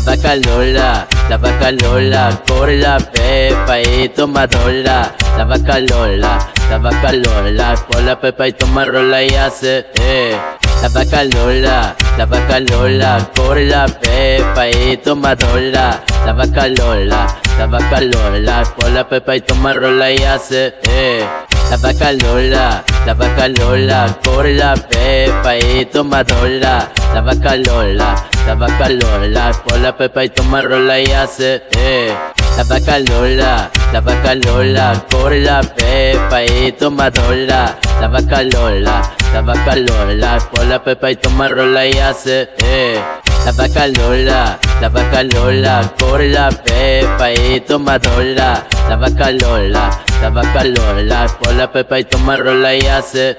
vaca Lola, por la pepa y toma rola. La vaca Lola, por la pepa y toma rola y hace, La vaca Lola, por la pepa y toma rola. La vaca Lola, por la pepa y toma rola y hace, La vaca Lola, por la pepa y toma rola. La vaca Lola, por la pepa y toma rola y hace, La vaca Lola, por la pepa y toma rola. La vaca Lola, por la pepa y toma rola y hace, La vaca Lola, por la pepa y toma rola. La vaca Lola, por la pepa y toma rola y hace,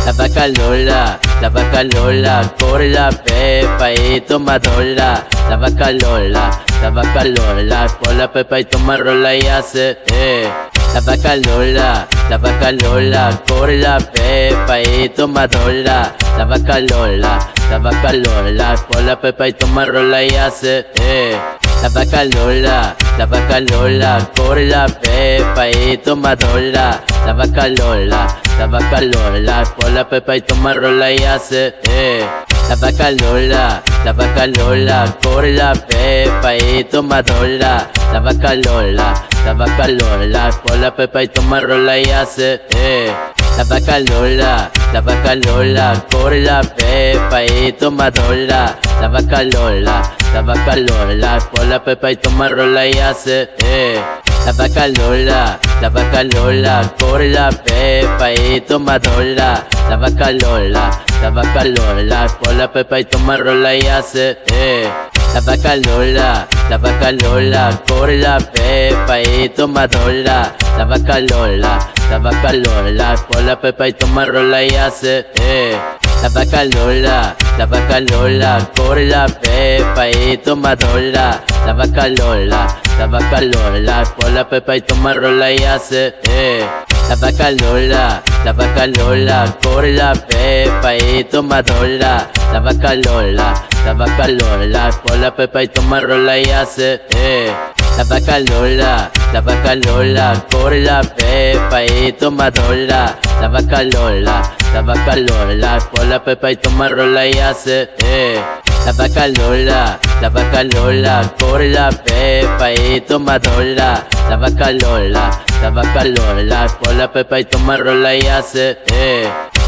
La vaca Lola, por la pepa y toma rola. La vaca Lola, por la pepa y toma rola y hace, La vaca Lola, por la pepa y toma rola. La vaca Lola, por la pepa y toma rola y hace, La vaca Lola, por la pepa y toma rola. La vaca Lola, por la pepa y toma rola y hace, La vaca Lola, por la pepa y toma rola. La vaca Lola, por la pepa y toma rola y hace, La vaca Lola, por la pepa y toma rola. La vaca Lola, por la pepa y toma rola y hace, La vaca Lola, por la pepa y toma rola. La vaca Lola, por la pepa y toma rola y hace, La vaca Lola, por la pepa y toma rola. La vaca Lola, por la pepa y toma rola y hace, La vaca Lola, por la pepa y toma rola. La vaca Lola, por la pepa y toma rola y hace, La vaca Lola, por la pepa y toma rola. La vaca Lola, por la pepa y toma rola y hace, La vaca Lola, por la pepa y toma rola. La vaca Lola, por la pepa y toma rola y hace, La vaca Lola, por la pepa y toma rola. La vaca Lola, por la pepa y toma rola y hace, La vaca Lola, por la pepa y toma rola. La vaca Lola, por la pepa y toma rola y hace,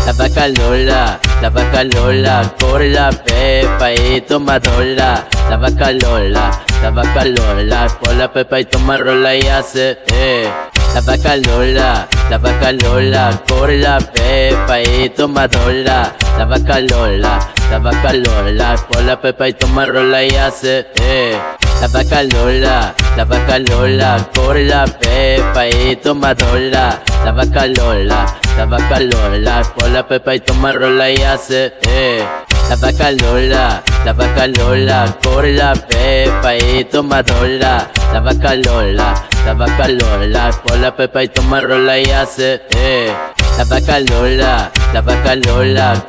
La vaca Lola, por la pepa y toma rola. La vaca Lola, por la pepa y toma rola y hace, La vaca Lola, por la pepa y toma rola. La vaca Lola, por la pepa y toma rola y hace, La vaca Lola, por la pepa y toma rola. La vaca Lola, por la pepa y toma rola y hace, La vaca Lola,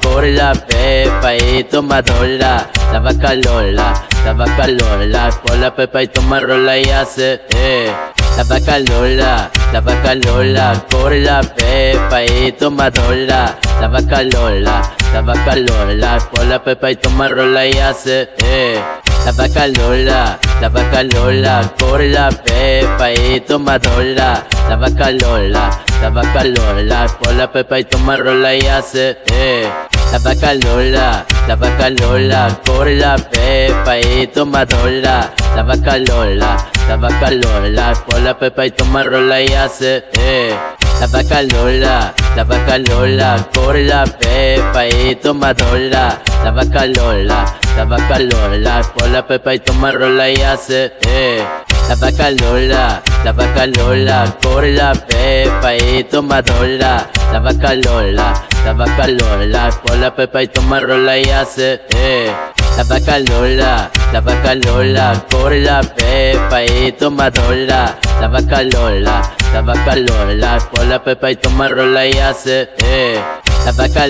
por la pepa y toma rola. La vaca Lola, por la pepa y toma rola y hace, La vaca Lola, por la pepa y toma rola. La vaca Lola, por la pepa y toma rola y hace, La vaca Lola, por la pepa y toma rola. La vaca Lola, por la pepa y toma rola y hace, La vaca Lola, por la pepa y toma rola. La vaca Lola, por la pepa y toma rola y hace, La vaca Lola, por la pepa y toma rola. La vaca Lola, por la pepa y toma rola y hace, La vaca Lola, por la pepa y toma rola. La vaca Lola, por la pepa y toma rola y hace, La vaca Lola, por la pepa y toma rola. La vaca Lola, por la pepa y toma rola y hace, la vaca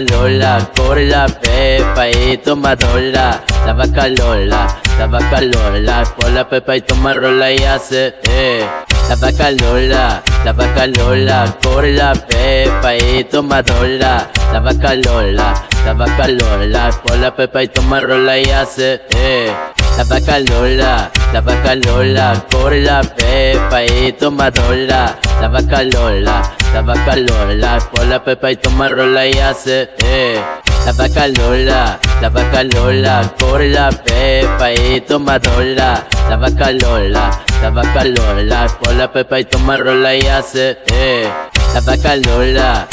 Lola, corre la pepa y toma rola. La vaca Lola, por la pepa y toma rola y hace, La vaca Lola, corre la pepa y toma rola. La vaca Lola, por la pepa y toma rola y hace, La vaca Lola, corre la pepa y toma rola. La vaca Lola, por la pepa y toma rola y hace, La vaca Lola, corre la pepa y toma rola. La vaca Lola, por la pepa y toma rola y hace, La vaca Lola,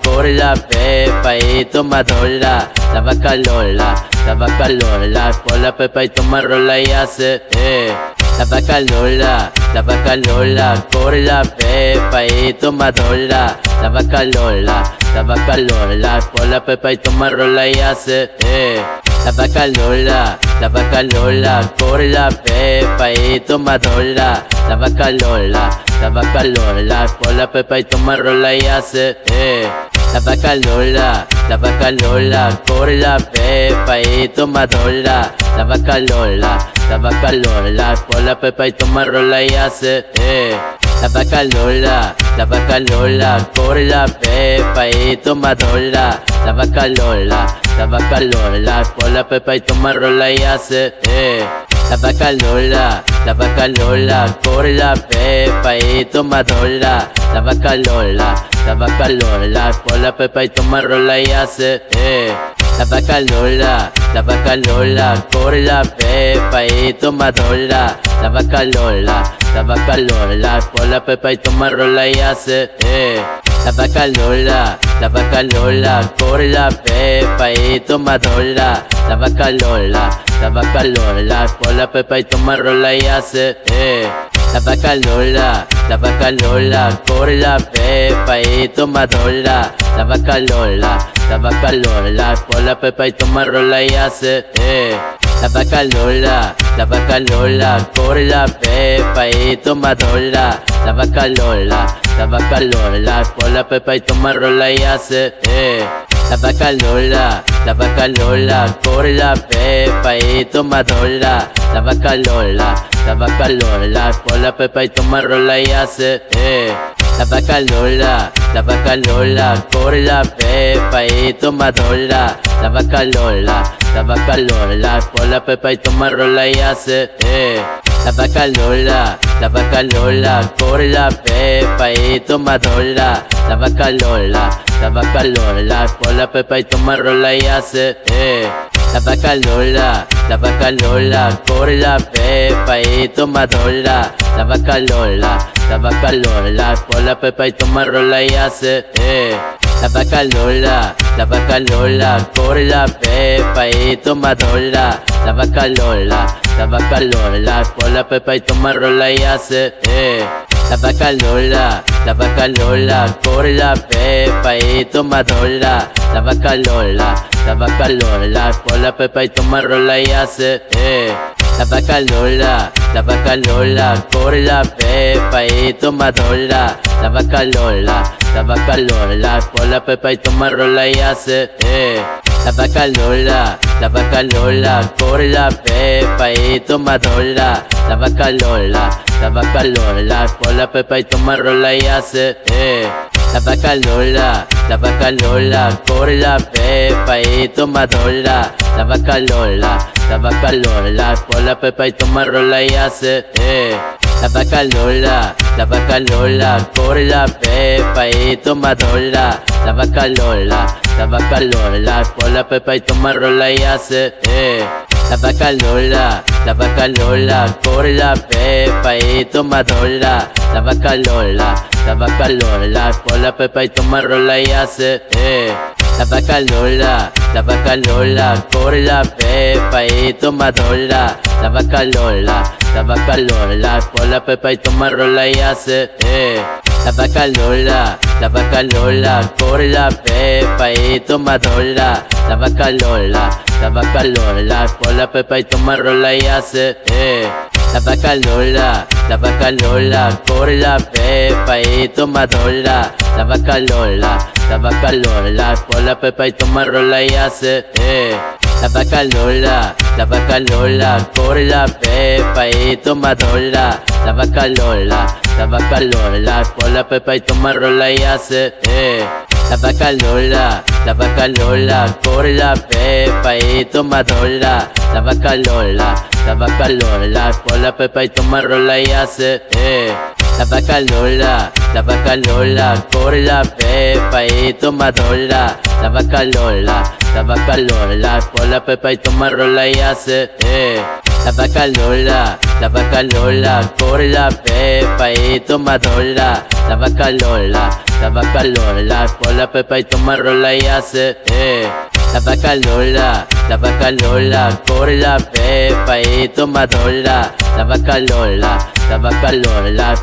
corre la pepa y toma rola. La vaca Lola, por la pepa y toma rola y hace, La vaca Lola, corre la pepa y toma rola. La vaca Lola, por la pepa y toma rola y hace, La vaca Lola, corre la pepa y toma rola. La vaca Lola, por la pepa y toma rola y hace, La vaca Lola, corre la pepa y toma rola. La vaca Lola, por la pepa y toma rola y hace, La vaca Lola, corre la pepa y toma rola. La vaca Lola, por la pepa y toma rola y hace, La vaca Lola, corre la pepa y toma rola. La vaca Lola, por la pepa y toma rola y hace, La vaca Lola, corre la pepa y toma rola. La vaca Lola, por la pepa y toma rola y hace, La vaca Lola, corre la pepa y toma rola. La vaca Lola, por la pepa y toma rola y hace, La vaca Lola, corre la pepa y toma rola. La vaca Lola, por la pepa y toma rola y hace, La vaca Lola, corre la pepa y toma rola. La vaca Lola, por la pepa y toma rola y hace, La vaca Lola, corre la pepa y toma rola. La vaca Lola, por la pepa y toma rola y hace, La vaca Lola, corre la pepa y toma rola. La vaca Lola, por la pepa y toma rola y hace, La vaca Lola, corre la pepa y toma rola. La vaca Lola, por la pepa y toma rola y hace, La vaca Lola, corre la pepa y toma rola. La vaca Lola, por la pepa y toma rola y hace, La vaca Lola, corre la pepa y toma rola. La vaca Lola, por la pepa y toma rola y hace, La vaca Lola, corre la pepa y toma rola. La vaca Lola, por la pepa y toma rola y hace, La vaca Lola, corre la pepa y toma rola. La vaca Lola, por la pepa y toma rola y hace, La vaca Lola, corre la pepa y toma rola. La vaca Lola, por la pepa y toma rola y hace, La vaca Lola, corre la pepa y toma rola. La vaca Lola, por la pepa y toma rola y hace, La vaca Lola, corre la pepa y toma rola. La vaca Lola, por la pepa y toma rola y hace, La vaca Lola, corre la pepa y toma rola. La vaca Lola, por la pepa y toma rola y hace, La vaca Lola, corre la pepa y toma rola. La vaca Lola, por la pepa y toma rola y hace, La vaca Lola, corre la pepa y toma rola. La vaca Lola, por la pepa y toma rola y hace, la vaca Lola, por la pepa y toma dola. La vaca Lola, por la pepa y toma rola y hace, La vaca Lola, por la pepa y toma dola. La vaca Lola, por la pepa y toma rola y hace, La vaca Lola, por la pepa y toma dola. La vaca Lola, por la pepa y toma rola y hace, La vaca Lola, por la pepa y toma dola. La vaca Lola, por la pepa y toma rola y hace, La vaca Lola, por la pepa y toma dola. La vaca Lola, por la pepa y toma rola y hace, La vaca Lola, por la pepa y toma dola. La vaca Lola,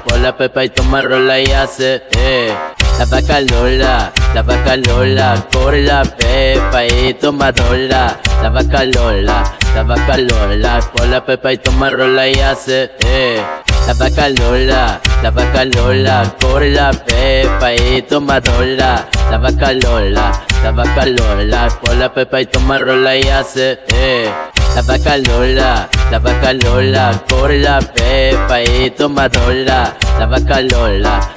por la pepa y toma rola y hace, La vaca Lola, por la pepa y toma dola. La vaca Lola, por la pepa y toma rola y hace, La vaca Lola, por la pepa y toma dola. La vaca Lola, por la pepa y toma rola y hace, La vaca Lola, por la pepa y toma dola. La vaca Lola,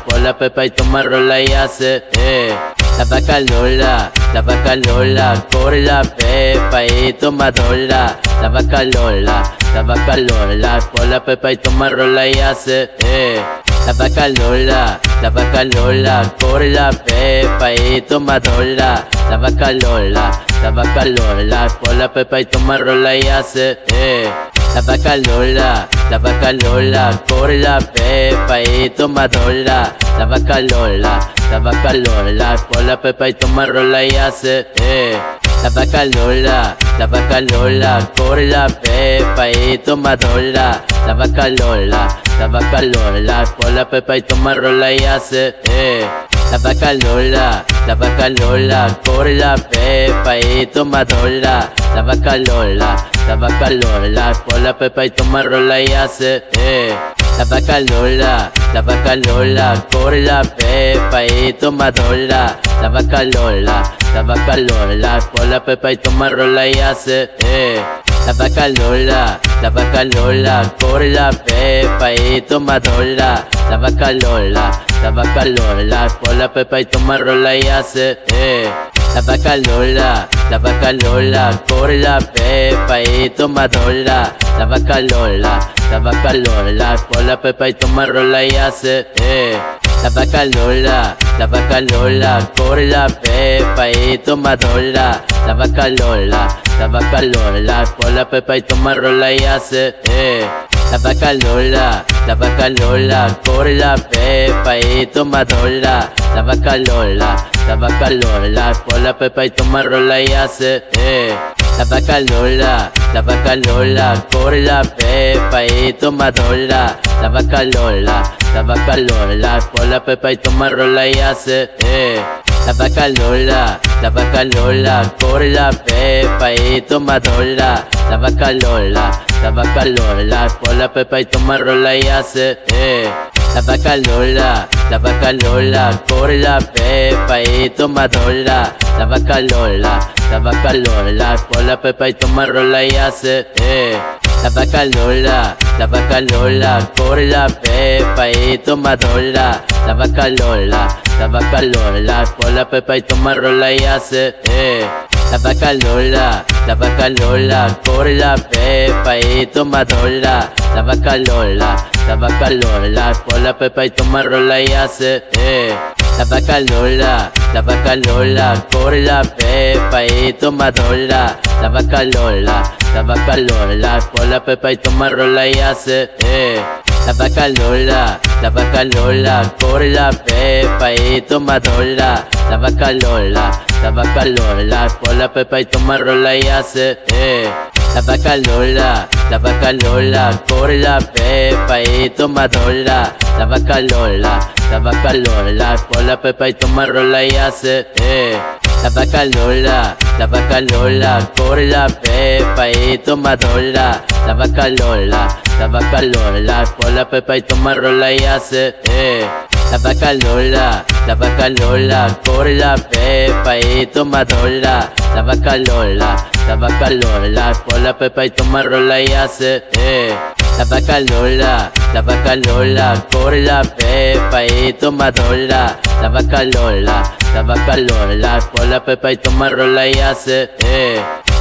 por la pepa y toma rola y hace, La vaca Lola, por la pepa y toma dola. La vaca Lola, por la pepa y toma rola y hace, La vaca Lola, por la pepa y toma dola. La vaca Lola, por la pepa y toma rola y hace, La vaca Lola, por la pepa y toma dola. La vaca Lola, por la pepa y toma rola y hace, La vaca Lola, por la pepa y toma dola. La vaca Lola, por la pepa y toma rola y hace, La vaca Lola, por la pepa y toma dola. La vaca Lola, por la pepa y toma rola y hace, La vaca Lola, por la pepa y toma dola. La vaca Lola, por la pepa y toma rola y hace, La vaca Lola, por la pepa y toma dola. La vaca Lola, por la pepa y toma rola y hace, La vaca Lola, por la pepa y toma dola. La vaca Lola, por la pepa y toma rola y hace, La vaca Lola, por la pepa y toma dola. La vaca Lola, por la pepa y toma rola y hace, La vaca Lola, por la pepa y toma dola. La vaca Lola, por la pepa y toma rola y hace, La vaca Lola, por la pepa y toma dola. La vaca Lola, por la pepa y toma rola y hace, La vaca Lola, por la pepa y toma dola. La vaca Lola, por la pepa y toma rola y hace, La vaca Lola, por la pepa y toma dola. La vaca Lola, por la pepa y toma rola y hace, La vaca Lola, por la pepa y toma dola. La vaca Lola, por la pepa y toma rola y hace, La vaca Lola, por la pepa y toma dola. La vaca Lola, por la pepa y toma rola y hace, La vaca Lola, por la pepa y toma dola. La vaca Lola, por la pepa y toma rola y hace, La vaca Lola, por la pepa y toma dola. La vaca Lola, por la pepa y toma rola y hace, La vaca Lola, por la pepa y toma dola. La vaca Lola, por la pepa y toma rola y hace, la vaca Lola, corre la pepa y toma rola. La vaca Lola, por la pepa y toma rola y hace, La vaca Lola, corre la pepa y toma rola. La vaca Lola, por la pepa y toma rola y hace, La vaca Lola, corre la pepa y toma rola. La vaca Lola, por la pepa y toma rola y hace,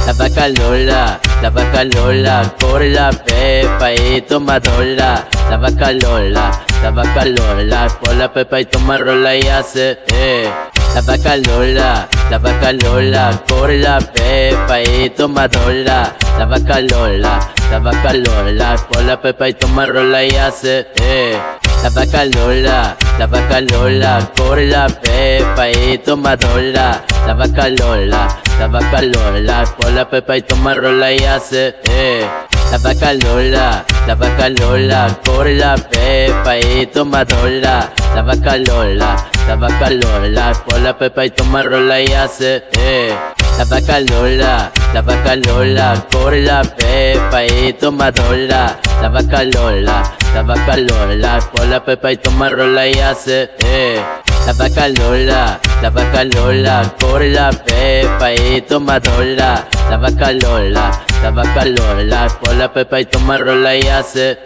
La vaca Lola, corre la pepa y toma rola. La vaca Lola, por la pepa y toma rola y hace, La vaca Lola, corre la pepa y toma rola. La vaca Lola, por la pepa y toma rola y hace, La vaca Lola, corre la pepa y toma rola. La vaca Lola, por la pepa y toma rola y hace, La vaca Lola, corre la pepa y toma rola. La vaca Lola, por la pepa y toma rola y hace, La vaca Lola, corre la pepa y toma rola. La vaca Lola, por la pepa y toma rola y hace, La vaca Lola, corre la pepa y toma rola. La vaca Lola, por la pepa y toma rola y hace,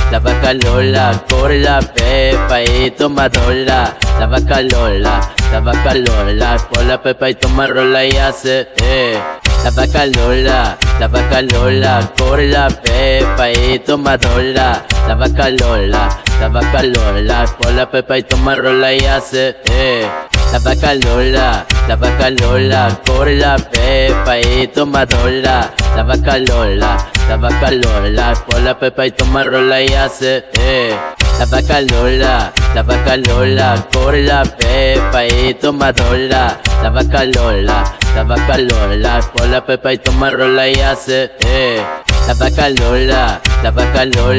La vaca Lola, corre la pepa y toma rola. La vaca Lola, por la pepa y toma rola y hace, La vaca Lola, corre la pepa y toma rola. La vaca Lola, por la pepa y toma rola y hace, La vaca Lola, corre la pepa y toma rola. La vaca Lola, por la pepa y toma rola y hace, La vaca Lola, corre la pepa y toma rola. La vaca Lola, por la pepa y toma rola y hace, La vaca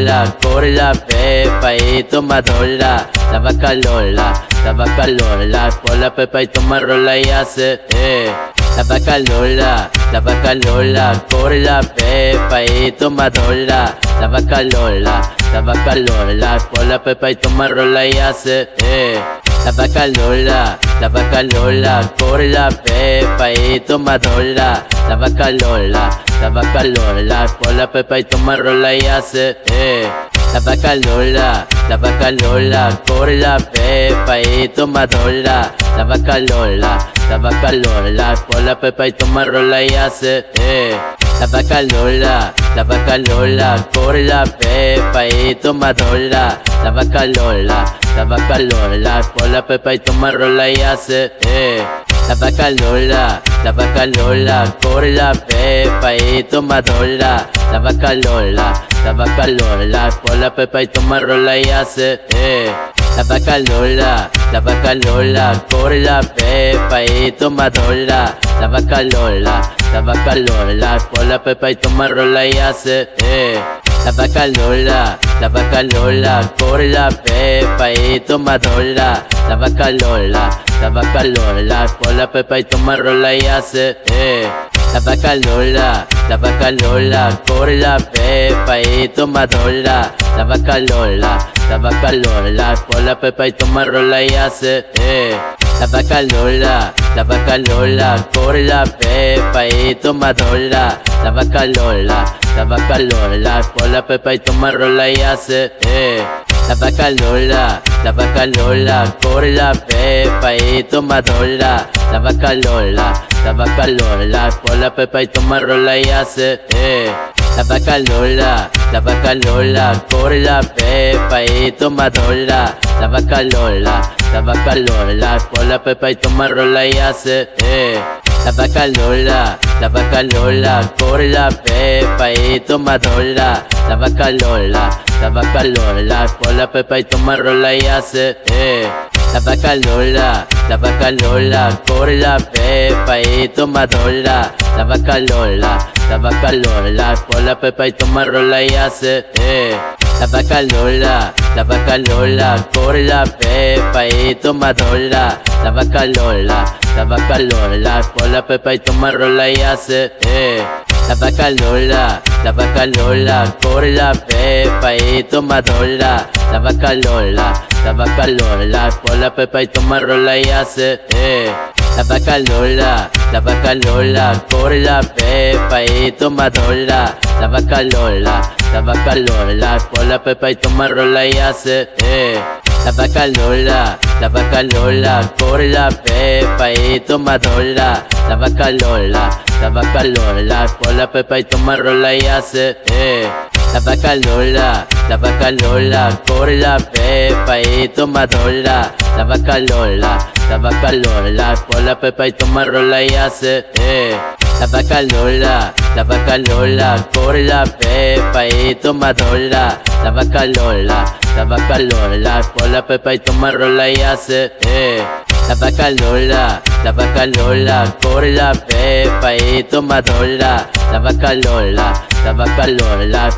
Lola, corre la pepa y toma rola. La vaca Lola, por la pepa y toma rola y hace, La vaca Lola, corre la pepa y toma rola. La vaca Lola, por la pepa y toma rola y hace, La vaca Lola, corre la pepa y toma rola. La vaca Lola, por la pepa y toma rola y hace, La vaca Lola, corre la pepa y toma rola. La vaca Lola, por la pepa y toma rola y hace, La vaca Lola, corre la pepa y toma rola. La vaca Lola, por la pepa y toma rola y hace, La vaca Lola, corre la pepa y toma rola. La vaca Lola, por la pepa y toma rola y hace, La vaca Lola, corre la pepa y toma rola. La vaca Lola, por la pepa y toma rola y hace, La vaca Lola, corre la pepa y toma rola. La vaca Lola, por la pepa y toma rola y hace, La vaca Lola, corre la pepa y toma rola. La vaca Lola, por la pepa y toma rola y hace, La vaca Lola, corre la pepa y toma rola. La vaca Lola, por la pepa y toma rola y hace, La vaca Lola, corre la pepa y toma rola. La vaca Lola, por la pepa y toma rola y hace, La vaca Lola, corre la pepa y toma rola. La vaca Lola, por la pepa y toma rola y hace, La vaca Lola, corre la pepa y toma rola. La vaca Lola, por la pepa y toma rola y hace, La vaca Lola, corre la pepa y toma rola. La vaca Lola, por la pepa y toma rola y hace, la vaca Lola, corre la pepa y toma rola. La vaca Lola, por la pepa y toma rola y hace, La vaca Lola, corre la pepa y toma rola. La vaca Lola, por la pepa y toma rola y hace, La vaca Lola, corre la pepa y toma rola. La vaca Lola, por la pepa y toma rola y hace, La vaca Lola, corre la pepa y toma rola. La vaca Lola, por la pepa y toma rola y hace, La vaca Lola, corre la pepa y toma rola. La vaca Lola, por la pepa y toma rola y hace, La vaca Lola, corre la pepa y toma rola. La vaca Lola, por la pepa y toma rola y hace, La vaca Lola, corre la pepa y toma rola. La vaca Lola,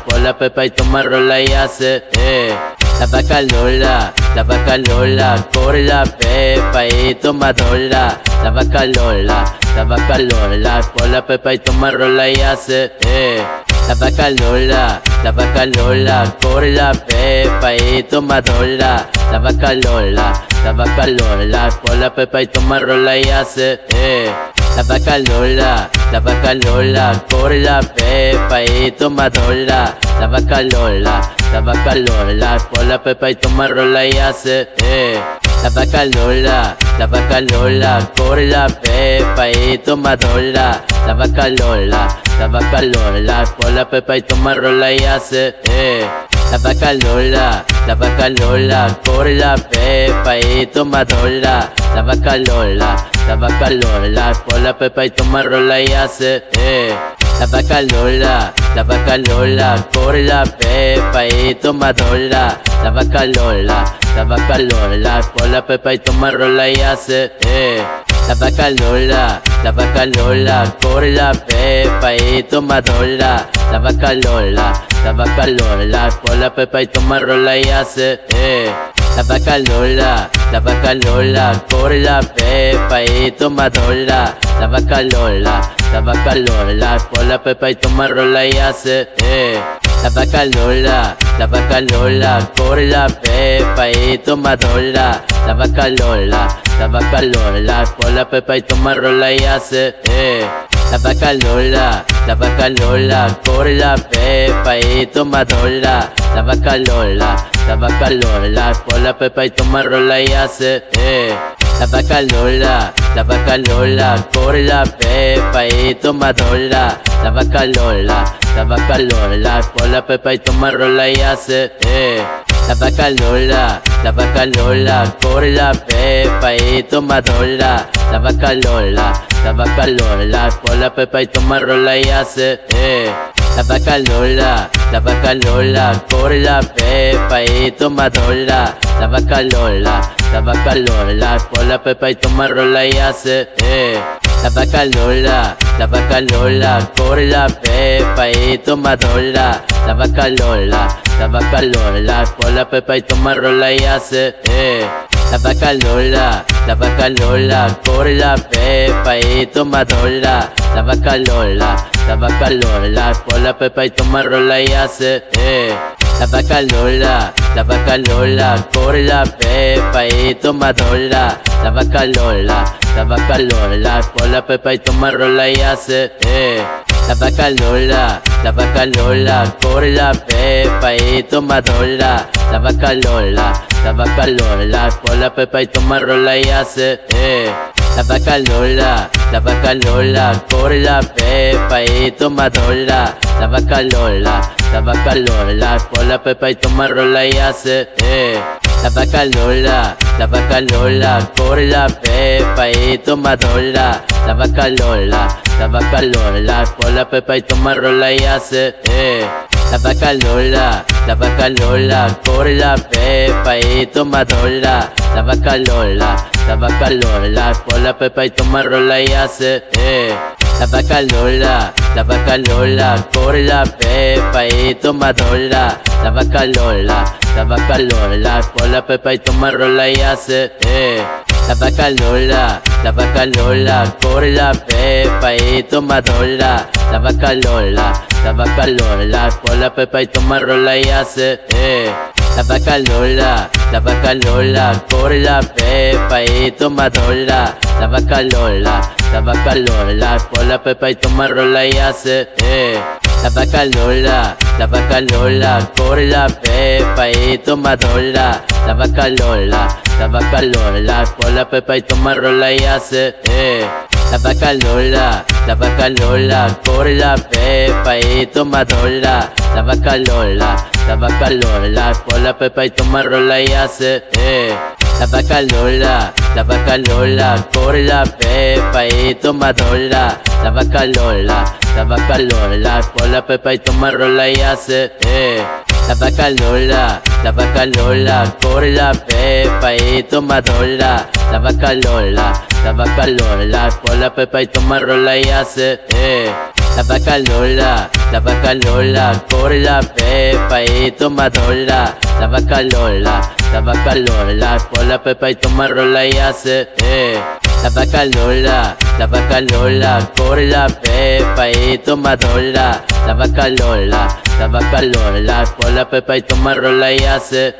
por la pepa y toma rola y hace, La vaca Lola, corre la pepa y toma rola. La vaca Lola, por la pepa y toma rola y hace, La vaca Lola, corre la pepa y toma rola. La vaca Lola, por la pepa y toma rola y hace, La vaca Lola, corre la pepa y toma rola. La vaca Lola, por la pepa y toma rola y hace, La vaca Lola, corre la pepa y toma rola. La vaca Lola, por la pepa y toma rola y hace, La vaca Lola, corre la pepa y toma rola. La vaca Lola, por la pepa y toma rola y hace, La vaca Lola, corre la pepa y toma rola. La vaca Lola, por la pepa y toma rola y hace, La vaca Lola, corre la pepa y toma rola. La vaca Lola, por la pepa y toma rola y hace, La vaca Lola, corre la pepa y toma rola. La vaca Lola, por la pepa y toma rola y hace, La vaca Lola, corre la pepa y toma rola. La vaca Lola, por la pepa y toma rola y hace, La vaca Lola, corre la pepa y toma rola. La vaca Lola, por la pepa y toma rola y hace, La vaca Lola, corre la pepa y toma rola. La vaca Lola, por la pepa y toma rola y hace, La vaca Lola, corre la pepa y toma rola. La vaca Lola, por la pepa y toma rola y hace, La vaca Lola, corre la pepa y toma rola. La vaca Lola, por la pepa y toma rola y hace, La vaca Lola, corre la pepa y toma rola. La vaca Lola, por la pepa y toma rola y hace, La vaca Lola, corre la pepa y toma rola. La vaca Lola, por la pepa y toma rola y hace, La vaca Lola, corre la pepa y toma rola. La vaca Lola, por la pepa y toma rola y hace, La vaca Lola, corre la pepa y toma rola. La vaca Lola, por la pepa y toma rola y hace, La vaca Lola, corre la pepa y toma rola. La vaca Lola, por la pepa y toma rola y hace, La vaca Lola, corre la pepa y toma rola. La vaca Lola, por la pepa y toma rola y hace, La vaca Lola, corre la pepa y toma rola. La vaca Lola, por la pepa y toma rola y hace, la vaca Lola, por la pepa y toma rola. La vaca Lola, por la pepa y toma rola y hace, La vaca Lola, por la pepa y toma rola. La vaca Lola, por la pepa y toma rola y hace, La vaca Lola, por la pepa y toma rola. La vaca Lola, por la pepa y toma rola y hace, La vaca Lola, por la pepa y toma rola. La vaca Lola, por la pepa y toma rola y hace, La vaca Lola, por la pepa y toma rola. La vaca Lola, por la pepa y toma rola y hace, La vaca Lola, por la pepa y toma rola. La vaca Lola, por la pepa y toma rola y hace, La vaca Lola, por la pepa y toma rola. La vaca Lola, por la pepa y toma rola y hace, La vaca Lola, por la pepa y toma rola. La vaca Lola, por la pepa y toma rola y hace, La vaca Lola, por la pepa y toma rola. La vaca Lola, por la pepa y toma rola y hace,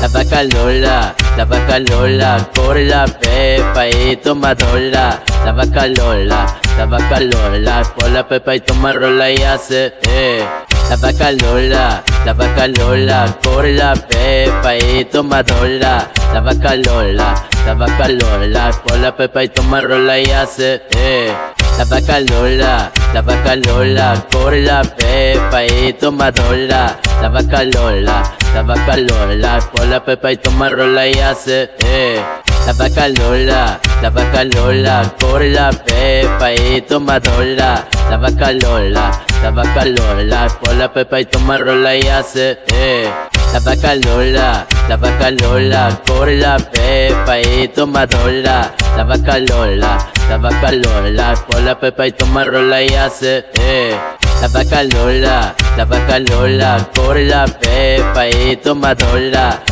La vaca Lola, por la pepa y toma rola. La vaca Lola, por la pepa y toma rola y hace, La vaca Lola, por la pepa y toma rola. La vaca Lola, por la pepa y toma rola y hace, La vaca Lola, por la pepa y toma rola. La vaca Lola, por la pepa y toma rola y hace, La vaca Lola, por la pepa y toma rola. La vaca Lola, por la pepa y toma rola y hace, La vaca Lola, por la pepa y toma rola. La vaca Lola, por la pepa y toma rola y hace, La vaca Lola, por la pepa y toma rola.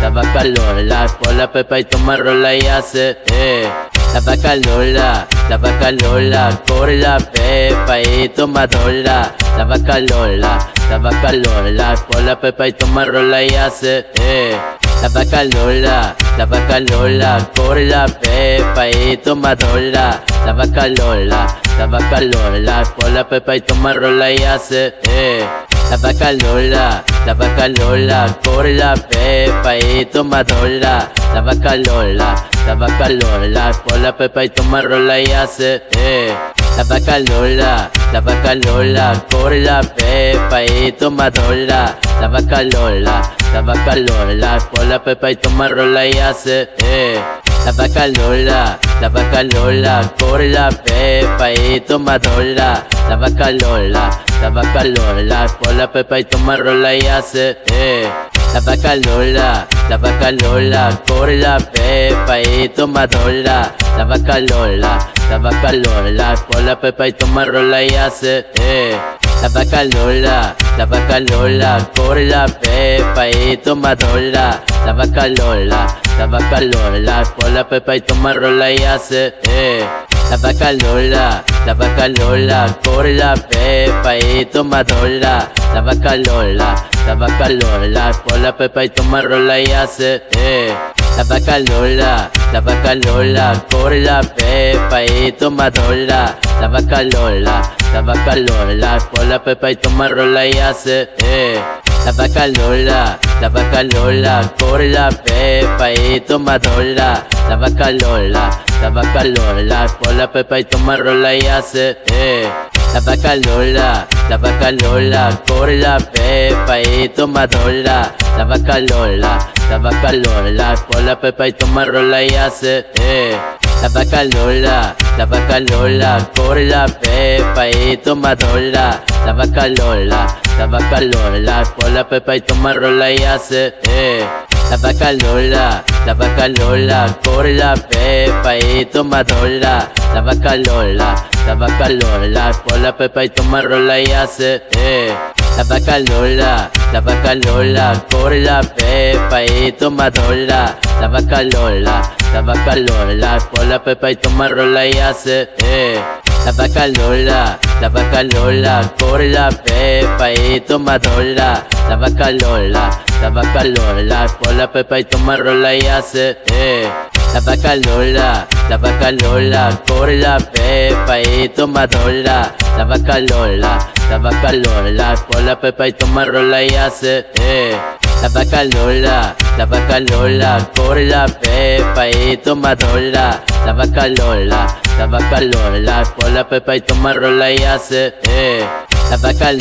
La vaca Lola, por la pepa y toma rola y hace, La vaca Lola, por la pepa y toma rola. La vaca Lola, por la pepa y toma rola y hace, La vaca Lola, por la pepa y toma rola. La vaca Lola, por la pepa y toma rola y hace, La vaca Lola, por la pepa y toma rola. La vaca Lola, por la pepa y toma rola y hace, La vaca Lola, por la pepa y toma rola. La vaca Lola, por la pepa y toma rola y hace, La vaca Lola, por la pepa y toma rola. La vaca Lola, por la pepa y toma rola y hace, La vaca Lola, por la pepa y toma rola. La vaca Lola, por la pepa y toma rola y hace, La vaca Lola, por la pepa y toma rola. La vaca Lola, por la pepa y toma rola y hace, La vaca Lola, por la pepa y toma rola. La vaca Lola, por la pepa y toma rola y hace, La vaca Lola, por la pepa y toma rola. La vaca Lola, por la pepa y toma rola y hace, La vaca Lola, por la pepa y toma rola. La vaca Lola, por la pepa y toma rola y hace, La vaca Lola, por la pepa y toma rola. La vaca Lola, por la pepa y toma rola y hace, La vaca Lola, por la pepa y toma rola. La vaca Lola, por la pepa y toma rola y hace, la vaca Lola, corre la pepa y toma rola. La vaca Lola, por la pepa y toma rola y hace, La vaca Lola, corre la pepa y toma rola. La vaca Lola, por la pepa y toma rola y hace, La vaca Lola, corre la pepa y toma rola. La vaca Lola, por la pepa y toma rola y hace, La vaca Lola, corre la pepa y toma rola. La vaca Lola, por la pepa y toma rola y hace, La vaca Lola, corre la pepa y toma rola. La vaca Lola, por la pepa y toma rola y hace, La vaca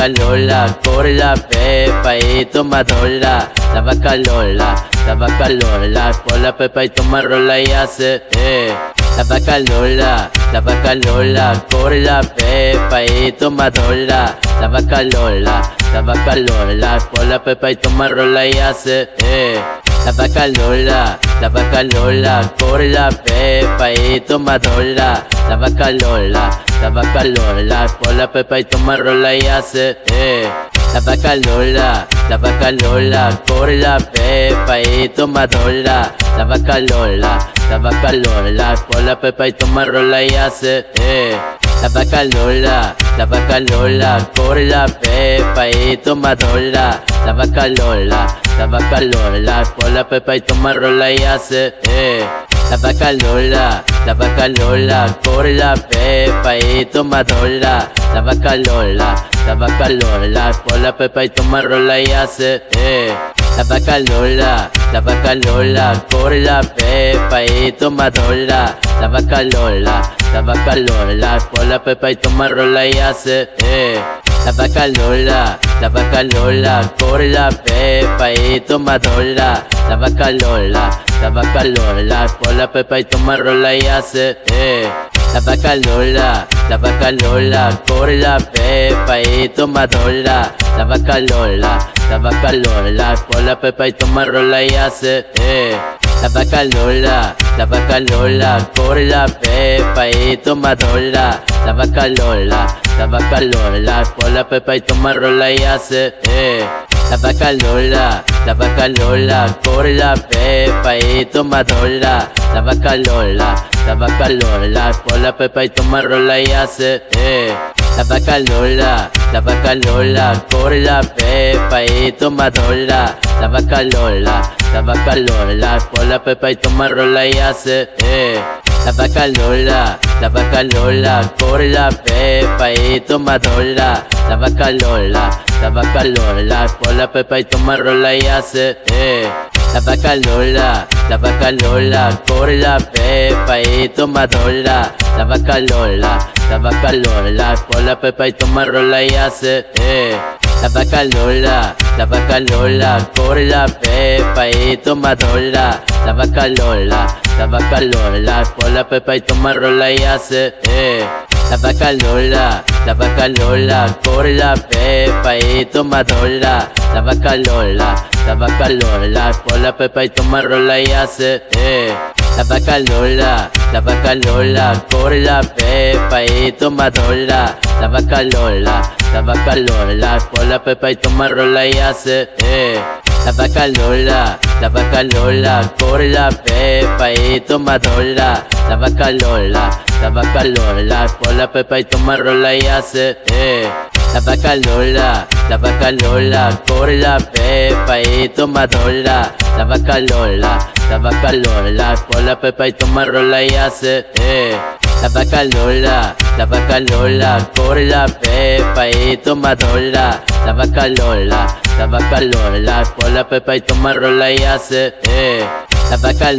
Lola, corre la pepa y toma rola. La vaca Lola, por la pepa y toma rola y hace, La vaca Lola, corre la pepa y toma rola. La vaca Lola, por la pepa y toma rola y hace, La vaca Lola, corre la pepa y toma rola. La vaca Lola, por la pepa y toma rola y hace, La vaca Lola, corre la pepa y toma rola. La vaca Lola, por la pepa y toma rola y hace, La vaca Lola, corre la pepa y toma rola. La vaca Lola, por la pepa y toma rola y hace, La vaca Lola, corre la pepa y toma rola. La vaca Lola, por la pepa y toma rola y hace, La vaca Lola, corre la pepa y toma rola. La vaca Lola, por la pepa y toma rola y hace, La vaca Lola, corre la pepa y toma rola. La vaca Lola, por la pepa y toma rola y hace, La vaca Lola, corre la pepa y toma rola. La vaca Lola, por la pepa y toma rola y hace, La vaca Lola, corre la pepa y toma rola. La vaca Lola, por la pepa y toma rola y hace, La vaca Lola, corre la pepa y toma rola. La vaca Lola, por la pepa y toma rola y hace, La vaca Lola, corre la pepa y toma rola. La vaca Lola, por la pepa y toma rola y hace, La vaca Lola, corre la pepa y toma rola. La vaca Lola, por la pepa y toma rola y hace, La vaca Lola, corre la pepa y toma rola. La vaca Lola, por la pepa y toma rola y hace, La vaca Lola, corre la pepa y toma rola. La vaca Lola, por la pepa y toma rola y hace, La vaca Lola, corre la pepa y toma rola. La vaca Lola, por la pepa y toma rola y hace, La vaca Lola, corre la pepa y toma rola. La vaca Lola, por la pepa y toma rola y hace, La vaca Lola, corre la pepa y toma rola. La vaca Lola, por la pepa y toma rola y hace, La vaca Lola, corre la pepa y toma rola. La vaca Lola, por la pepa y toma rola y hace, La vaca Lola, corre la pepa y toma rola. La vaca Lola, por la pepa y toma rola y hace, La vaca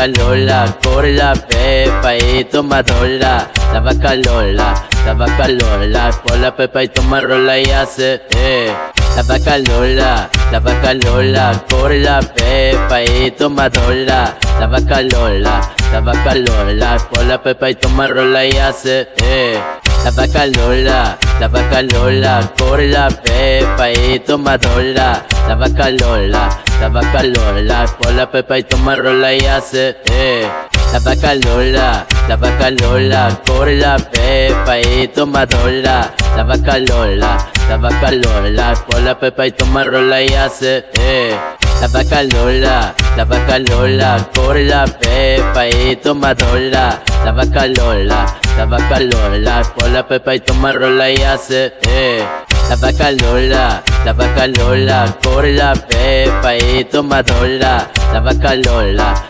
Lola, corre la pepa y toma rola. La vaca Lola, por la pepa y toma rola y hace, La vaca Lola, corre la pepa y toma rola. La vaca Lola, por la pepa y toma rola y hace, la vaca Lola, por la pepa y toma rola. La vaca Lola, por la pepa y toma rola y hace, La vaca Lola, por la pepa y toma rola. La vaca Lola, por la pepa y toma rola y hace, La vaca Lola, por la pepa y toma rola. La vaca Lola, por la pepa y toma rola y hace, La vaca Lola, por la pepa y toma rola. La vaca Lola,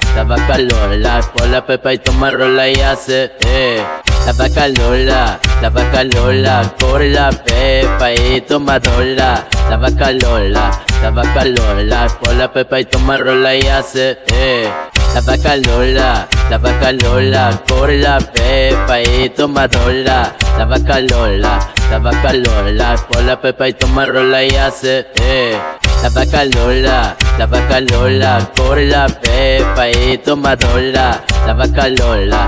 por la pepa y toma rola y hace, La vaca Lola, por la pepa y toma rola. La vaca Lola, por la pepa y toma rola y hace, La vaca Lola, por la pepa y toma rola. La vaca Lola, por la pepa y toma rola y hace, La vaca Lola, por la pepa y toma rola. La vaca Lola,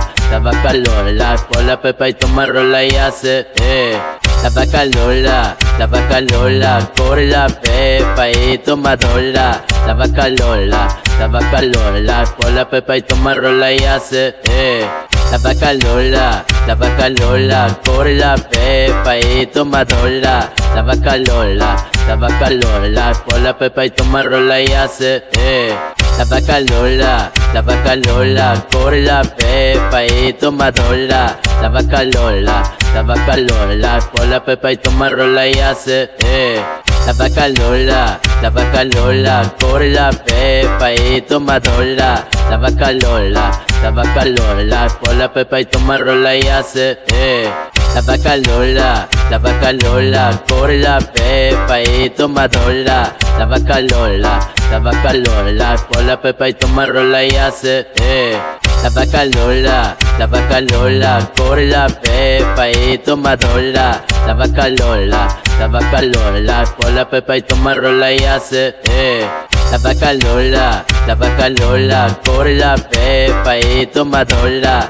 por la pepa y toma rola y hace, La vaca Lola, por la pepa y toma rola. La vaca Lola, por la pepa y toma rola y hace, La vaca Lola, por la pepa y toma rola. La vaca Lola, por la pepa y toma rola y hace, La vaca Lola, por la pepa y toma rola. La vaca Lola, por la pepa y toma rola y hace, La vaca Lola, por la pepa y toma rola. La vaca Lola, por la pepa y toma rola y hace, La vaca Lola, por la pepa y toma rola. La vaca Lola, por la pepa y toma rola y hace, La vaca Lola, por la pepa y toma rola. La vaca Lola, por la pepa y toma rola y hace, La vaca Lola, por la pepa y toma rola.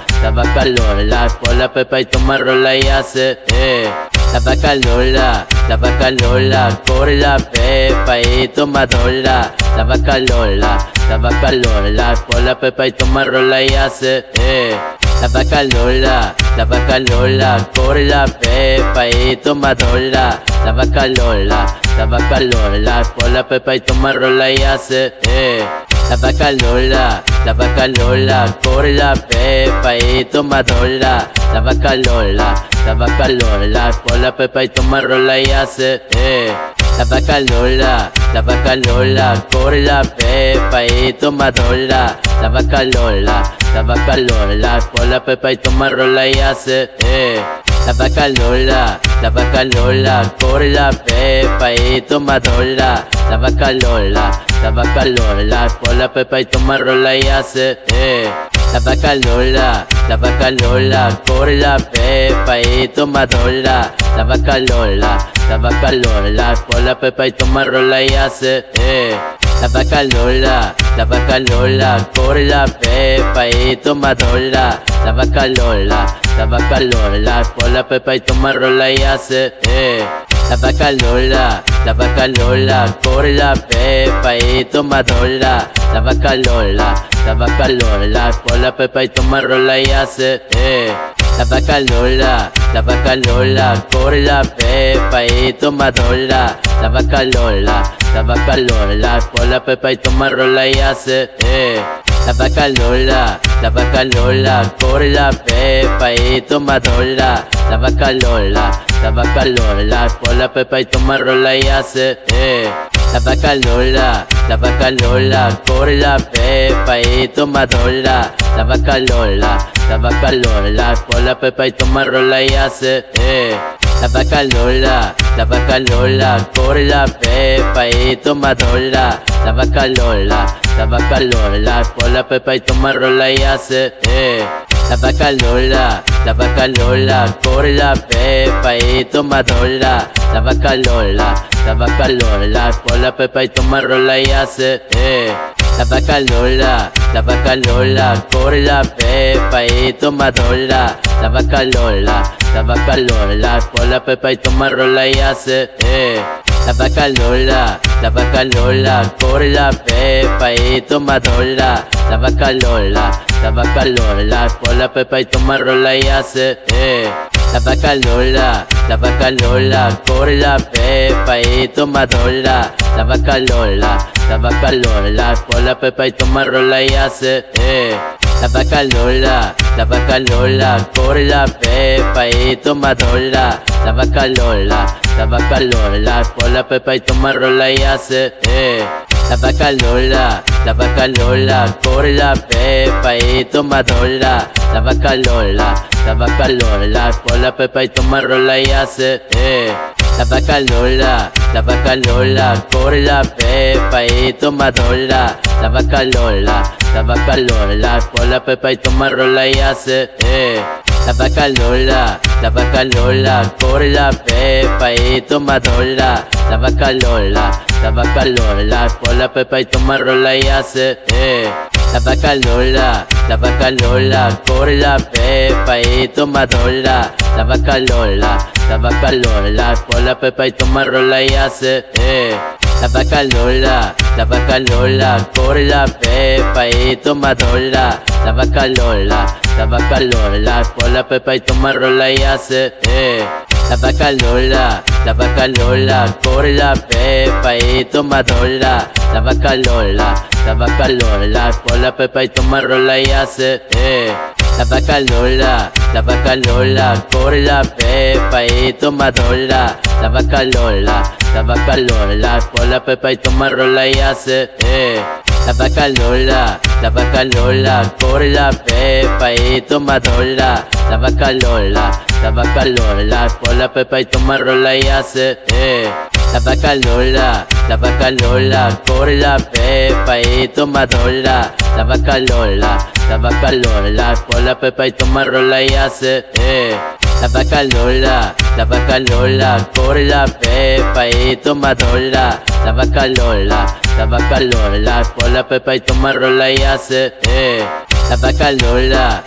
La vaca Lola, por la pepa y toma rola y hace, La vaca Lola, por la pepa y toma rola. La vaca Lola, por la pepa y toma rola y hace, La vaca Lola, por la pepa y toma rola. La vaca Lola, por la pepa y toma rola y hace, La vaca Lola, por la pepa y toma rola. La vaca Lola, por la pepa y toma rola y hace, La vaca Lola, por la pepa y toma rola. La vaca Lola, por la pepa y toma rola y hace, La vaca Lola, por la pepa y toma rola. La vaca Lola, por la pepa y toma rola y hace, La vaca Lola, por la pepa y toma rola. La vaca Lola, por la pepa y toma rola y hace, La vaca Lola, por la pepa y toma rola. La vaca Lola, por la pepa y toma rola y hace, La vaca Lola, por la pepa y toma rola. La vaca Lola, por la pepa y toma rola y hace, La vaca Lola, por la pepa y toma rola. La vaca Lola, por la pepa y toma rola y hace, La vaca Lola, por la pepa y toma rola. La vaca Lola, por la pepa y toma rola y hace, La vaca Lola, por la pepa y toma rola. La vaca Lola, por la pepa y toma rola y hace, La vaca Lola, por la pepa y toma rola. La vaca Lola, por la pepa y toma rola y hace, La vaca Lola, por la pepa y toma rola. La vaca Lola, por la pepa y toma rola y hace, la vaca Lola, corre la pepa y toma rola. La vaca Lola, por la pepa y toma rola y hace, La vaca Lola, corre la pepa y toma rola. La vaca Lola, por la pepa y toma rola y hace, La vaca Lola, corre la pepa y toma rola. La vaca Lola, por la pepa y toma rola y hace, La vaca Lola, corre la pepa y toma rola. La vaca Lola, por la pepa y toma rola y hace, La vaca Lola, corre la pepa y toma rola. La vaca Lola, por la pepa y toma rola y hace, La vaca Lola, corre la pepa y toma rola. La vaca Lola, por la pepa y toma rola y hace, La vaca Lola, corre la pepa y toma rola. La vaca Lola, por la pepa y toma rola y hace, La vaca Lola, corre la pepa y toma rola. La vaca Lola, por la pepa y toma rola y hace, La vaca Lola, corre la pepa y toma rola. La vaca Lola, por la pepa y toma rola y hace, La vaca Lola, corre la pepa y toma rola. La vaca Lola, por la pepa y toma rola y hace, La vaca Lola, corre la pepa y toma rola. La vaca Lola, por la pepa y toma rola y hace, La vaca Lola, corre la pepa y toma rola. La vaca Lola, por la pepa y toma rola y hace, La vaca Lola, corre la pepa y toma rola. La vaca Lola, por la pepa y toma rola y hace, La vaca Lola, corre la pepa y toma rola. La vaca Lola, por la pepa y toma rola y hace, La vaca Lola,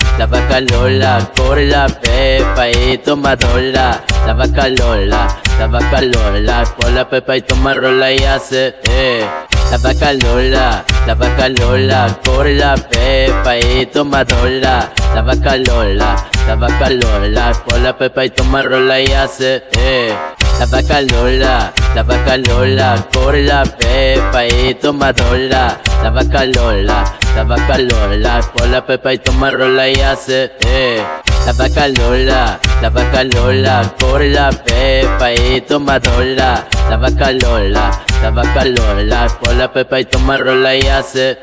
corre la pepa y toma rola. La vaca Lola, por la pepa y toma rola y hace, La vaca Lola, corre la pepa y toma rola. La vaca Lola, por la pepa y toma rola y hace, La vaca Lola, corre la pepa y toma rola. La vaca Lola, por la pepa y toma rola y hace, La vaca Lola, corre la pepa y toma rola. La vaca Lola, por la pepa y toma rola y hace,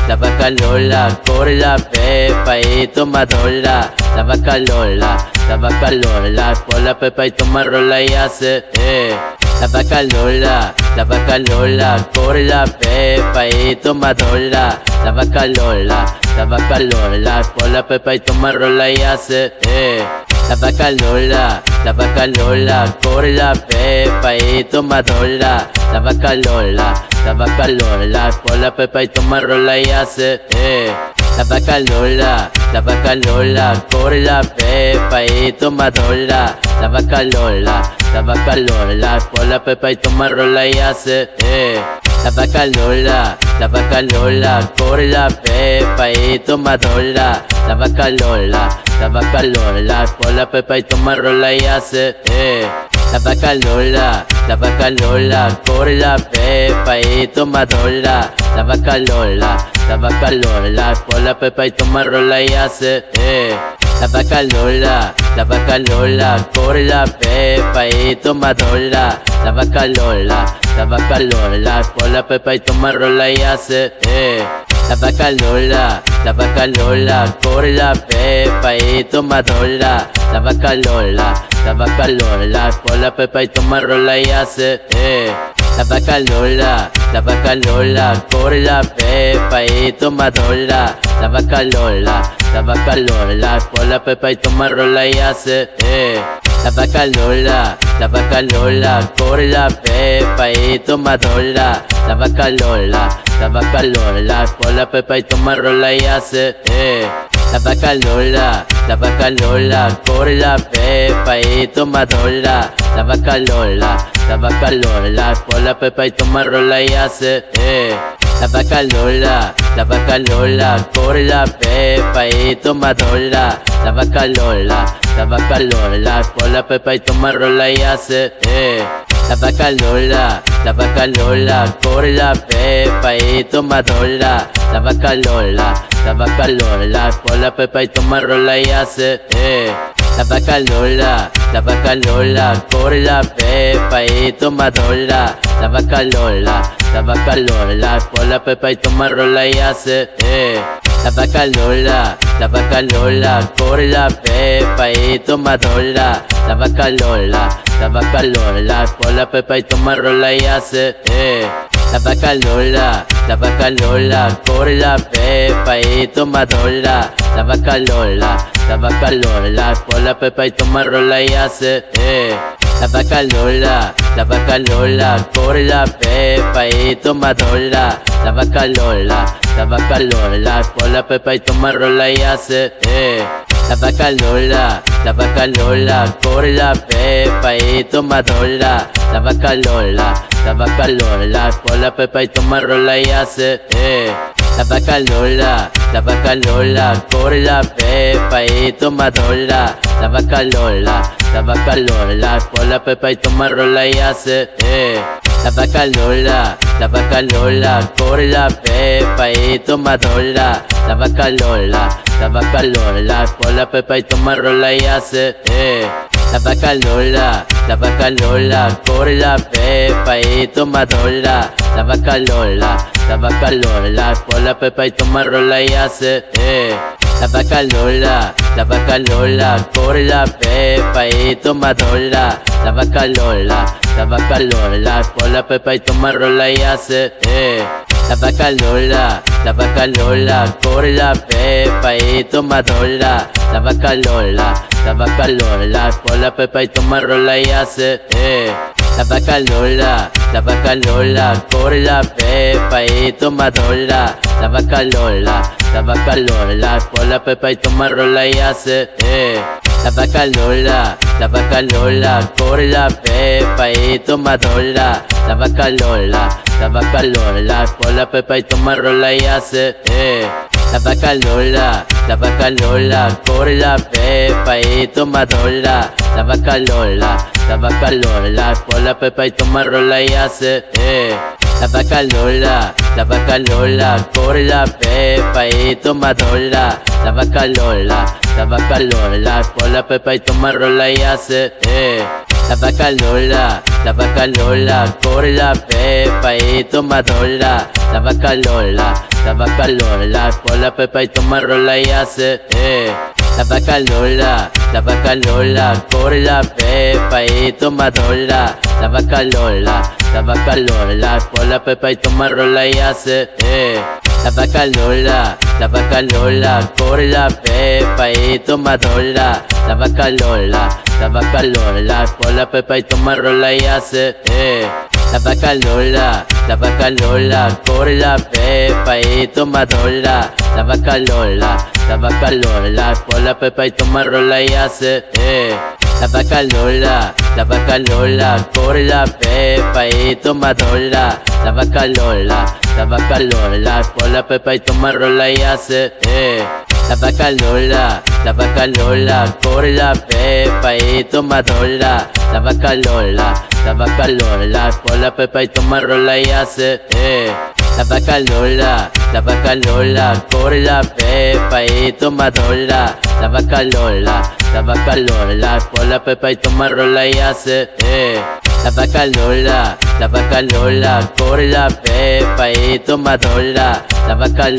La vaca Lola, corre la pepa y toma rola. La vaca Lola, por la pepa y toma rola y hace, La vaca Lola, corre la pepa y toma rola. La vaca Lola, por la pepa y toma rola y hace, La vaca Lola, corre la pepa y toma rola. La vaca Lola, por la pepa y toma rola y hace, La vaca Lola, corre la pepa y toma rola. La vaca Lola, por la pepa y toma rola y hace, La vaca Lola, corre la pepa y toma rola. La vaca Lola, por la pepa y toma rola y hace, La vaca Lola, corre la pepa y toma rola. La vaca Lola, por la pepa y toma rola y hace, La vaca Lola, corre la pepa y toma rola. La vaca Lola, por la pepa y toma rola y hace, La vaca Lola, corre la pepa y toma rola. La vaca Lola, por la pepa y toma rola y hace, La vaca Lola, corre la pepa y toma rola. La vaca Lola, por la pepa y toma rola y hace, la vaca Lola, corre la pepa y toma rola. La vaca Lola, por la pepa y toma rola y hace, La vaca Lola, corre la pepa y toma rola. La vaca Lola, por la pepa y toma rola y hace, La vaca Lola, corre la pepa y toma rola. La vaca Lola, por la pepa y toma rola y hace, La vaca Lola, corre la pepa y toma rola. La vaca Lola, por la pepa y toma rola y hace, La vaca Lola, corre la pepa y toma rola. La vaca Lola, por la pepa y toma rola y hace, La vaca Lola, corre la pepa y toma rola. La vaca Lola, por la pepa y toma rola y hace, La vaca Lola, corre la pepa y toma rola. La vaca Lola, por la pepa y toma rola y hace, La vaca Lola, corre la pepa y toma rola. La vaca Lola, por la pepa y toma rola y hace, La vaca Lola, corre la pepa y toma rola. La vaca Lola, por la pepa y toma rola y hace, La vaca Lola, corre la pepa y toma rola. La vaca Lola, por la pepa y toma rola y hace, La vaca Lola, corre la pepa y toma rola. La vaca Lola, por la pepa y toma rola y hace, La vaca Lola, corre la pepa y toma rola. La vaca Lola, por la pepa y toma rola y hace, La vaca Lola, corre la pepa y toma rola. La vaca Lola, por la pepa y toma rola y hace, La vaca Lola, corre la pepa y toma rola. La vaca Lola, por la pepa y toma rola y hace, La vaca Lola, corre la pepa y toma rola. La vaca Lola, por la pepa y toma rola y hace, La vaca Lola, corre la pepa y toma rola. La vaca Lola, por la pepa y toma rola y hace, La vaca Lola, corre la pepa y toma rola. La vaca Lola, por la pepa y toma rola y hace, La vaca Lola, corre la pepa y toma rola. La vaca Lola, por la pepa y toma rola y hace, La vaca Lola, corre la pepa y toma rola. La vaca Lola, por la pepa y toma rola y hace, La vaca Lola, corre la pepa y toma rola. La vaca Lola, por la pepa y toma rola y hace, La vaca Lola, corre la pepa y toma rola. La vaca Lola, por la pepa y toma rola y hace, La vaca Lola, corre la pepa y toma rola. La vaca Lola, por la pepa y toma rola y hace, La vaca Lola, corre la pepa y toma rola. La vaca Lola, por la pepa y toma rola y hace, La vaca Lola, corre la pepa y toma rola. La vaca Lola, por la pepa y toma rola y hace, La vaca Lola, corre la pepa y toma rola. La vaca Lola, por la pepa y toma rola y hace, La vaca Lola, corre la pepa y toma rola. La vaca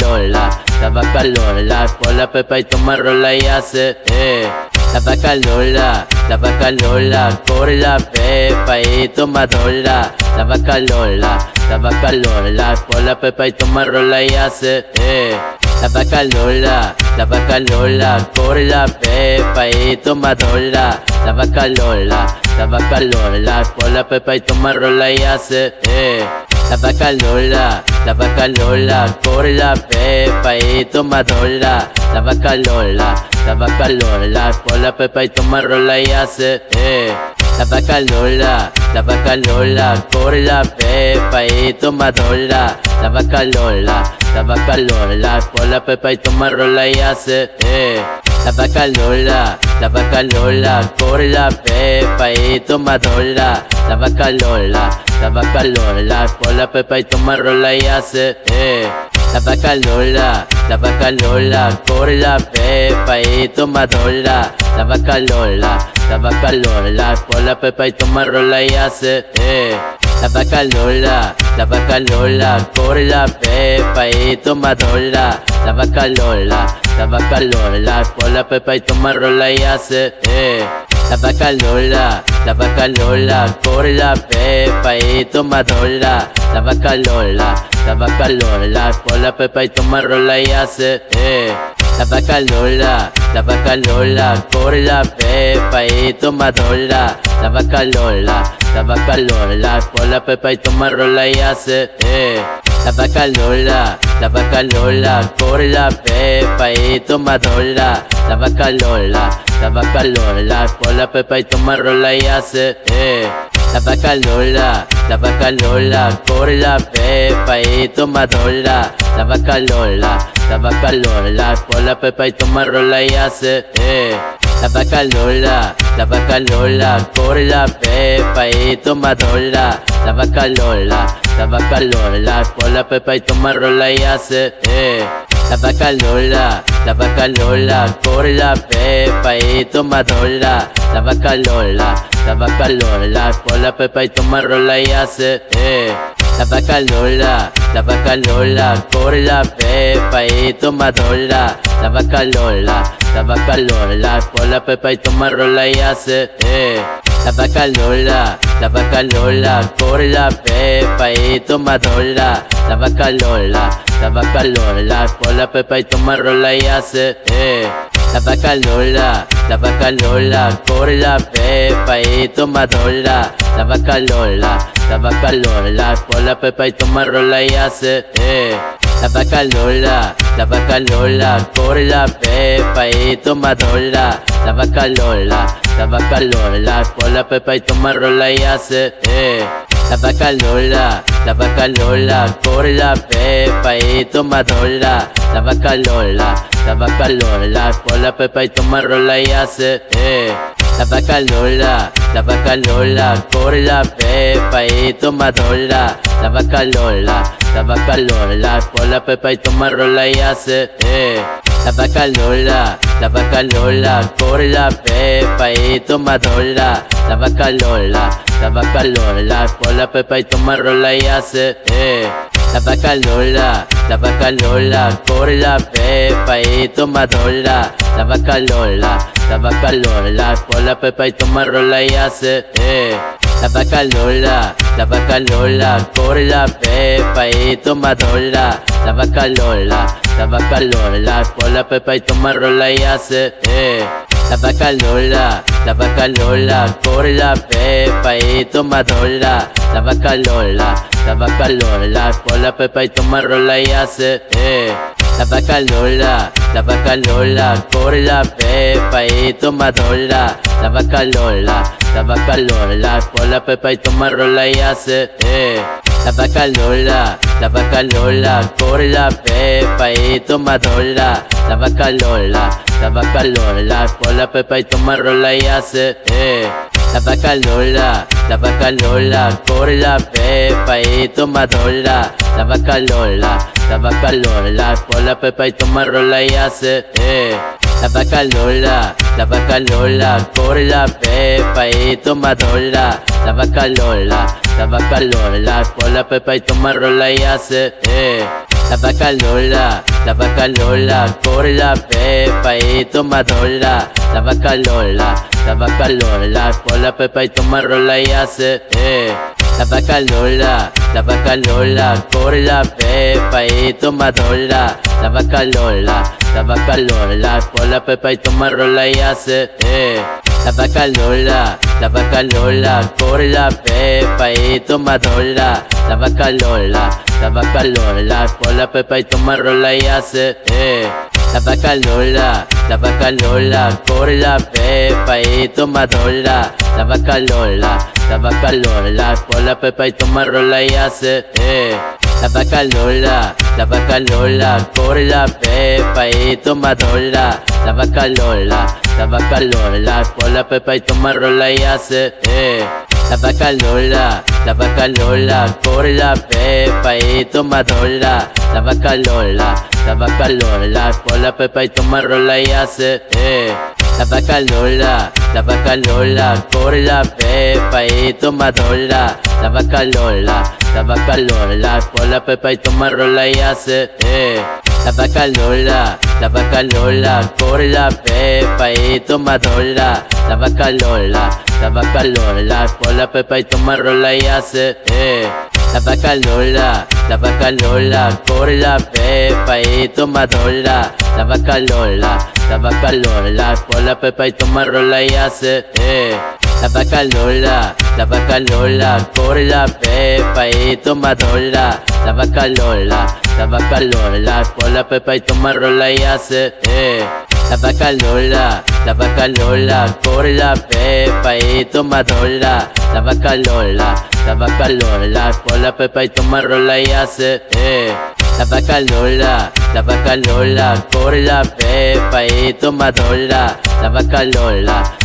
Lola, por la pepa y toma rola y hace, La vaca Lola, corre la pepa y toma rola. La vaca Lola, por la pepa y toma rola y hace, la vaca Lola, por la pepa y toma rola. La vaca Lola, por la pepa y toma rola y hace, La vaca Lola, por la pepa y toma rola. La vaca Lola, por la pepa y toma rola y hace, La vaca Lola, por la pepa y toma rola. La vaca Lola, por la pepa y toma rola y hace, La vaca Lola, por la pepa y toma rola. La vaca Lola, por la pepa y toma rola y hace, La vaca Lola, por la pepa y toma rola. La vaca Lola, por la pepa y toma rola y hace, La vaca Lola, por la pepa y toma rola. La vaca Lola, por la pepa y toma rola y hace, La vaca Lola, por la pepa y toma rola. La vaca Lola, por la pepa y toma rola y hace, La vaca Lola, por la pepa y toma rola. La vaca Lola, por la pepa y toma rola y hace, La vaca Lola, por la pepa y toma rola. La vaca Lola, por la pepa y toma rola y hace, La vaca Lola, por la pepa y toma rola. La vaca Lola, por la pepa y toma rola y hace, La vaca Lola, por la pepa y toma rola. La vaca Lola, por la pepa y toma rola y hace, La vaca Lola, por la pepa y toma rola. La vaca Lola, por la pepa y toma rola y hace, La vaca Lola, por la pepa y toma rola. La vaca Lola, por la pepa y toma rola y hace, La vaca Lola, por la pepa y toma rola. La vaca Lola, por la pepa y toma rola y hace, La vaca Lola, por la pepa y toma rola. La vaca Lola, por la pepa y toma rola y hace, La vaca Lola, por la pepa y toma rola. La vaca Lola, por la pepa y toma rola y hace, La vaca Lola, por la pepa y toma rola. La vaca Lola, por la pepa y toma rola y hace, La vaca Lola, por la pepa y toma rola. La vaca Lola, por la pepa y toma rola y hace, La vaca Lola, por la pepa y toma rola. La vaca Lola, por la pepa y toma rola y hace, La vaca Lola, por la pepa y toma rola. La vaca Lola, por la pepa y toma rola y hace, La vaca Lola, por la pepa y toma rola. La vaca Lola, por la pepa y toma rola y hace, La vaca Lola, por la pepa y toma rola. La vaca Lola, por la pepa y toma rola y hace, La vaca Lola, por la pepa y toma rola. La vaca Lola, por la pepa y toma rola y hace, La vaca Lola, por la pepa y toma rola. La vaca Lola, por la pepa y toma rola y hace, La vaca Lola, por la pepa y toma rola. La vaca Lola, por la pepa y toma rola y hace, La vaca Lola, por la pepa y toma rola. La vaca Lola, por la pepa y toma rola y hace, La vaca Lola, por la pepa y toma rola. La vaca Lola, por la pepa y toma rola y hace, la vaca Lola, corre la pepa y toma rola. La vaca Lola, por la pepa y toma rola y hace, La vaca Lola, corre la pepa y toma rola. La vaca Lola, por la pepa y toma rola y hace, La vaca Lola, corre la pepa y toma rola. La vaca Lola, por la pepa y toma rola y hace, La vaca Lola, corre la pepa y toma rola. La vaca Lola, por la pepa y toma rola y hace, La vaca Lola, corre la pepa y toma rola. La vaca Lola, por la pepa y toma rola y hace, La vaca Lola, corre la pepa y toma rola. La vaca Lola, por la pepa y toma rola y hace, La vaca Lola, corre la pepa y toma rola. La vaca Lola, por la pepa y toma rola y hace, La vaca Lola, corre la pepa y toma rola. La vaca Lola, por la pepa y toma rola y hace, La vaca Lola, corre la pepa y toma rola. La vaca Lola, por la pepa y toma rola y hace, La vaca Lola, corre la pepa y toma rola. La vaca Lola, por la pepa y toma rola y hace, La vaca Lola, corre la pepa y toma rola.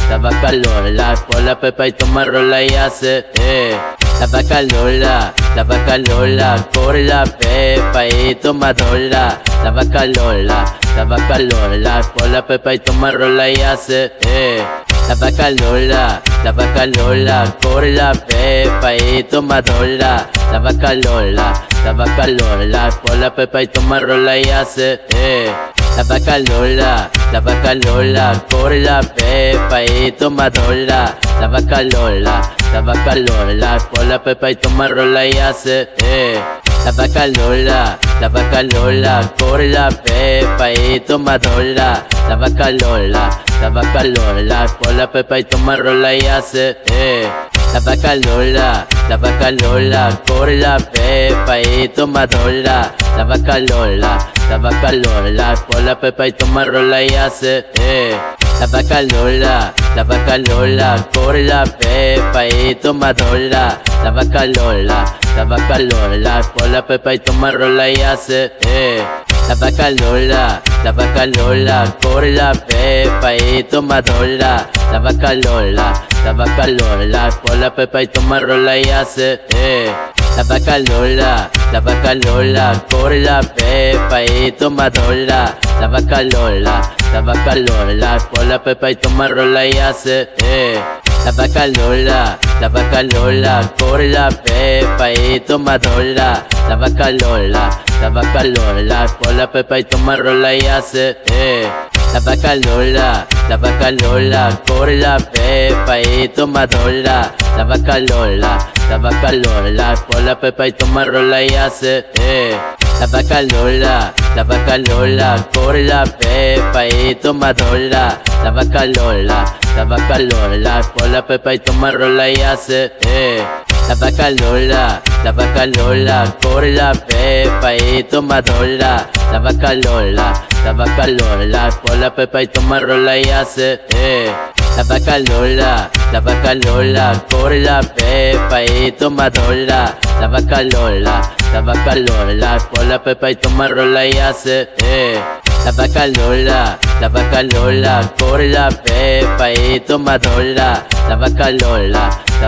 La vaca Lola, por la pepa y toma rola y hace, La vaca Lola, corre la pepa y toma rola. La vaca Lola, por la pepa y toma rola y hace, La vaca Lola, corre la pepa y toma rola. La vaca Lola, por la pepa y toma rola y hace, La vaca Lola, corre la pepa y toma rola. La vaca Lola, por la pepa y toma rola y hace, La vaca Lola, corre la pepa y toma rola. La vaca Lola, por la pepa y toma rola y hace, La vaca Lola, corre la pepa y toma rola. La vaca Lola, por la pepa y toma rola y hace, La vaca Lola, corre la pepa y toma rola. La vaca Lola, por la pepa y toma rola y hace, La vaca Lola, corre la pepa y toma rola. La vaca Lola, por la pepa y toma rola y hace, La vaca Lola, corre la pepa y toma rola. La vaca Lola, por la pepa y toma rola y hace, La vaca Lola, corre la pepa y toma rola. La vaca Lola, por la pepa y toma rola y hace, La vaca Lola, corre la pepa y toma rola. La vaca Lola, por la pepa y toma rola y hace, La vaca Lola, corre la pepa y toma rola. La vaca Lola, por la pepa y toma rola y hace, La vaca Lola, corre la pepa y toma rola. La vaca Lola, por la pepa y toma rola y hace, La vaca Lola, corre la pepa y toma rola. La vaca Lola, por la pepa y toma rola y hace, La vaca Lola, corre la pepa y toma rola. La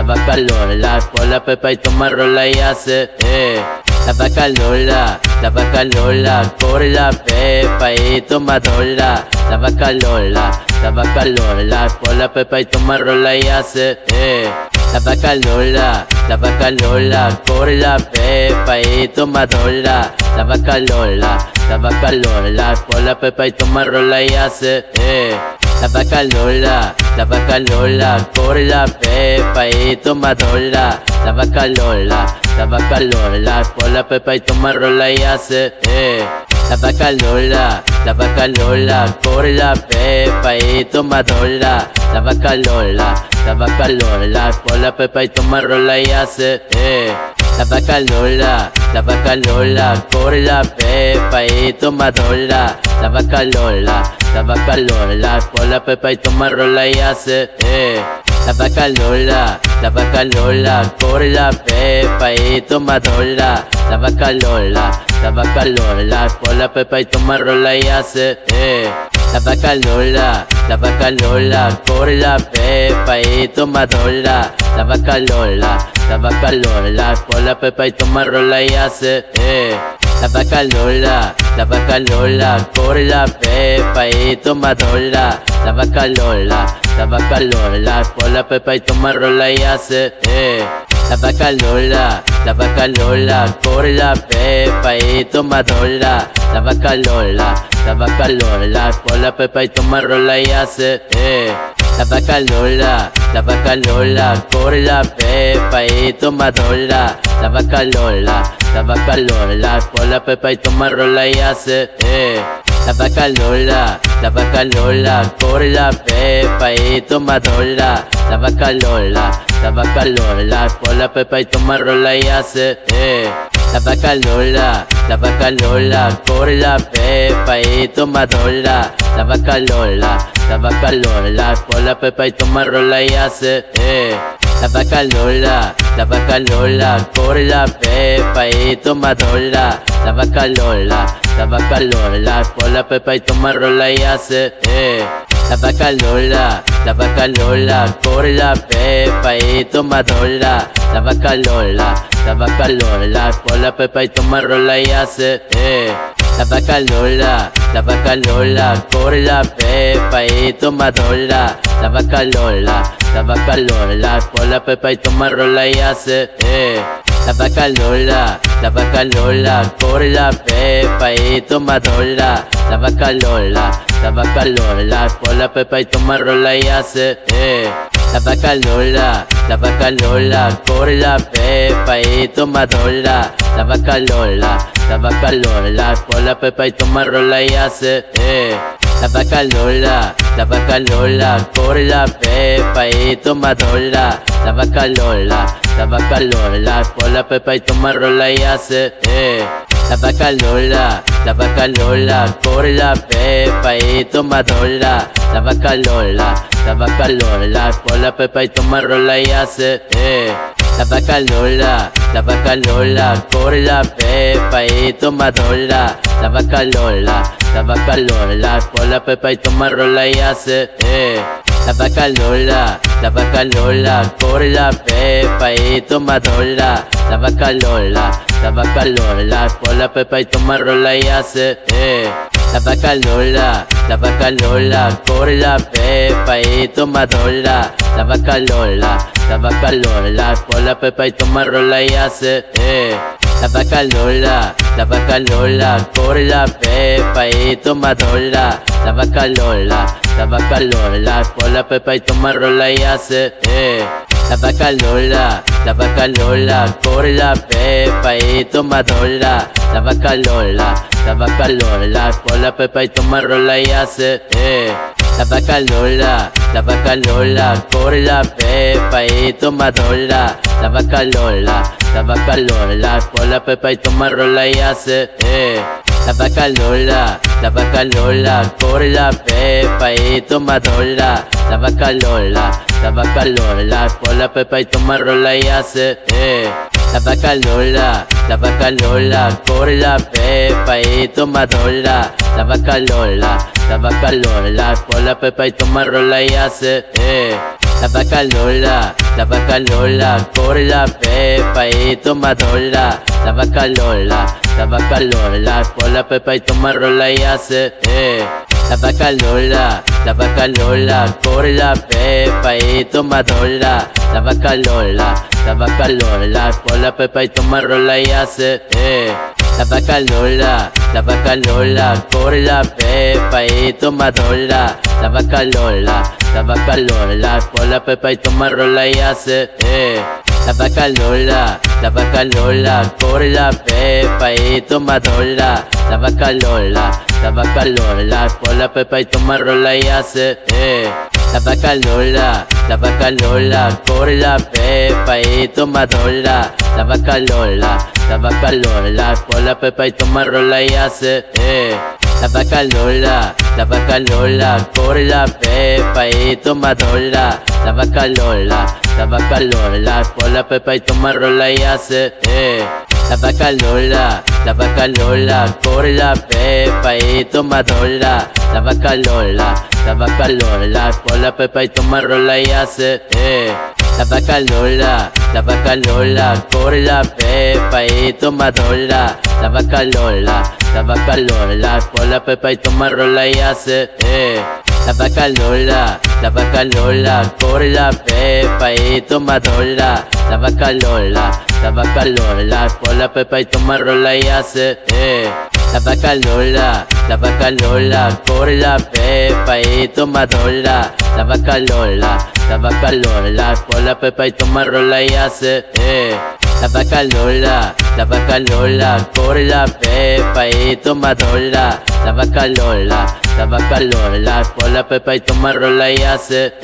vaca Lola, por la pepa y toma rola y hace, La vaca Lola, corre la pepa y toma rola. La vaca Lola, por la pepa y toma rola y hace, La vaca Lola, corre la pepa y toma rola. La vaca Lola, por la pepa y toma rola y hace, la vaca Lola, por la pepa y toma rola. La vaca Lola, por la pepa y toma rola y hace, La vaca Lola, por la pepa y toma rola. La vaca Lola, por la pepa y toma rola y hace, La vaca Lola, por la pepa y toma rola. La vaca Lola, por la pepa y toma rola y hace, La vaca Lola, por la pepa y toma rola. La vaca Lola, por la pepa y toma rola y hace, La vaca Lola, por la pepa y toma rola. La vaca Lola, por la pepa y toma rola y hace, La vaca Lola, por la pepa y toma rola. La vaca Lola, por la pepa y toma rola y hace, La vaca Lola, por la pepa y toma rola. La vaca Lola, por la pepa y toma rola y hace, La vaca Lola, por la pepa y toma rola. La vaca Lola, por la pepa y toma rola y hace, La vaca Lola, por la pepa y toma rola. La vaca Lola, por la pepa y toma rola y hace, La vaca Lola, por la pepa y toma rola. La vaca Lola, por la pepa y toma rola y hace, La vaca Lola, por la pepa y toma rola. La vaca Lola, por la pepa y toma rola y hace, La vaca Lola, por la pepa y toma rola. La vaca Lola, por la pepa y toma rola y hace, La vaca Lola, por la pepa y toma rola. La vaca Lola, por la pepa y toma rola y hace, La vaca Lola, por la pepa y toma rola. La vaca Lola, por la pepa y toma rola y hace, La vaca Lola, por la pepa y toma rola. La vaca Lola, por la pepa y toma rola y hace, La vaca Lola, por la pepa y toma rola. La vaca Lola, por la pepa y toma rola y hace, La vaca Lola, por la pepa y toma rola. La vaca Lola, por la pepa y toma rola y hace, La vaca Lola, por la pepa y toma rola. La vaca Lola, por la pepa y toma rola y hace, La vaca Lola, por la pepa y toma rola. La vaca Lola, por la pepa y toma rola y hace, La vaca Lola, por la pepa y toma rola. La vaca Lola, por la pepa y toma rola y hace, La vaca Lola, por la pepa y toma rola. La vaca Lola, por la pepa y toma rola y hace, La vaca Lola, por la pepa y toma rola. La vaca Lola, por la pepa y toma rola y hace, La vaca Lola, por la pepa y toma rola. La vaca Lola, por la pepa y toma rola y hace, La vaca Lola, por la pepa y toma rola. La vaca Lola, por la pepa y toma rola y hace, La vaca Lola, por la pepa y toma rola. La vaca Lola, por la pepa y toma rola y hace, La vaca Lola, por la pepa y toma rola. La vaca Lola, por la pepa y toma rola y hace, La vaca Lola, por la pepa y toma rola. La vaca Lola, por la pepa y toma rola y hace, la vaca Lola, corre la pepa y toma rola. La vaca Lola, por la pepa y toma rola y hace, La vaca Lola, corre la pepa y toma rola. La vaca Lola, por la pepa y toma rola y hace, La vaca Lola, corre la pepa y toma rola. La vaca Lola, por la pepa y toma rola y hace, La vaca Lola, corre la pepa y toma rola. La vaca Lola, por la pepa y toma rola y hace, La vaca Lola, corre la pepa y toma rola. La vaca Lola, por la pepa y toma rola y hace, La vaca Lola, corre la pepa y toma rola. La vaca Lola, por la pepa y toma rola y hace, La vaca Lola, corre la pepa y toma rola. La vaca Lola, por la pepa y toma rola y hace, La vaca Lola, corre la pepa y toma rola. La vaca Lola, por la pepa y toma rola y hace, La vaca Lola, corre la pepa y toma rola. La vaca Lola, por la pepa y toma rola y hace,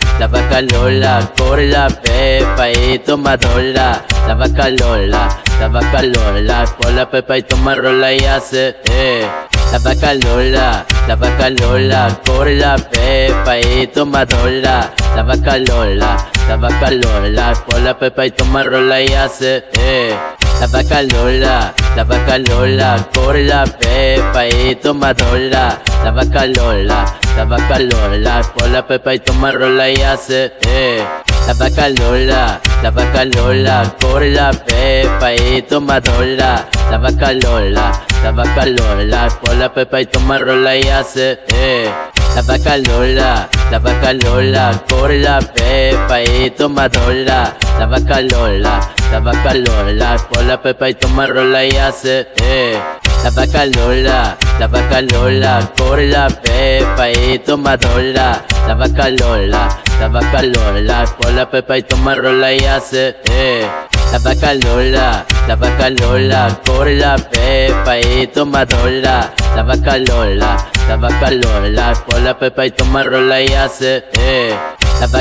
La vaca Lola, corre la pepa y toma rola. La vaca Lola, por la pepa y toma rola y hace, La vaca Lola, corre la pepa y toma rola. La vaca Lola, por la pepa y toma rola y hace, La vaca Lola, corre la pepa y toma rola. La vaca Lola, por la pepa y toma rola y hace, La vaca Lola, corre la pepa y toma rola. La vaca Lola, por la pepa y toma rola y hace, La vaca Lola, corre la pepa y toma rola. La vaca Lola, por la pepa y toma rola y hace, La vaca Lola, corre la pepa y toma rola. La vaca Lola, por la pepa y toma rola y hace, La vaca Lola, corre la pepa y toma rola. La vaca Lola, por la pepa y toma rola y hace, La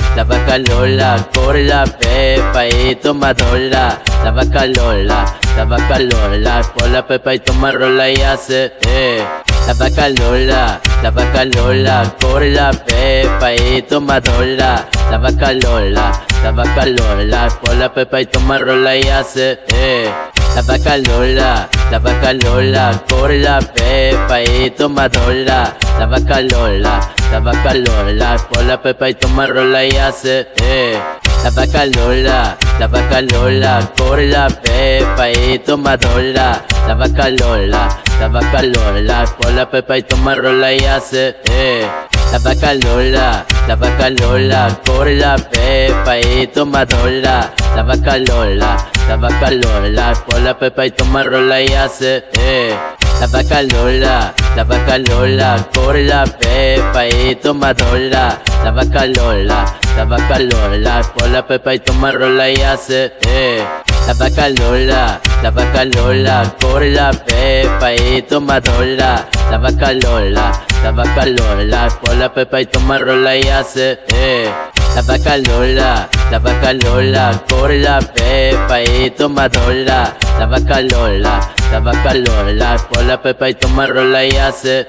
vaca Lola, corre la pepa y toma rola. La vaca Lola, por la pepa y toma rola y hace, La vaca Lola, corre la pepa y toma rola. La vaca Lola, por la pepa y toma rola y hace, La vaca Lola, corre la pepa y toma rola. La vaca Lola, por la pepa y toma rola y hace, La vaca Lola, corre la pepa y toma rola. La vaca Lola, por la pepa y toma rola y hace, La vaca Lola, corre la pepa y toma rola. La vaca Lola, por la pepa y toma rola y hace, La vaca Lola, corre la pepa y toma rola. La vaca Lola, por la pepa y toma rola y hace, La vaca Lola, corre la pepa y toma rola. La vaca Lola, por la pepa y toma rola y hace, La vaca Lola, corre la pepa y toma rola. La vaca Lola, por la pepa y toma rola y hace,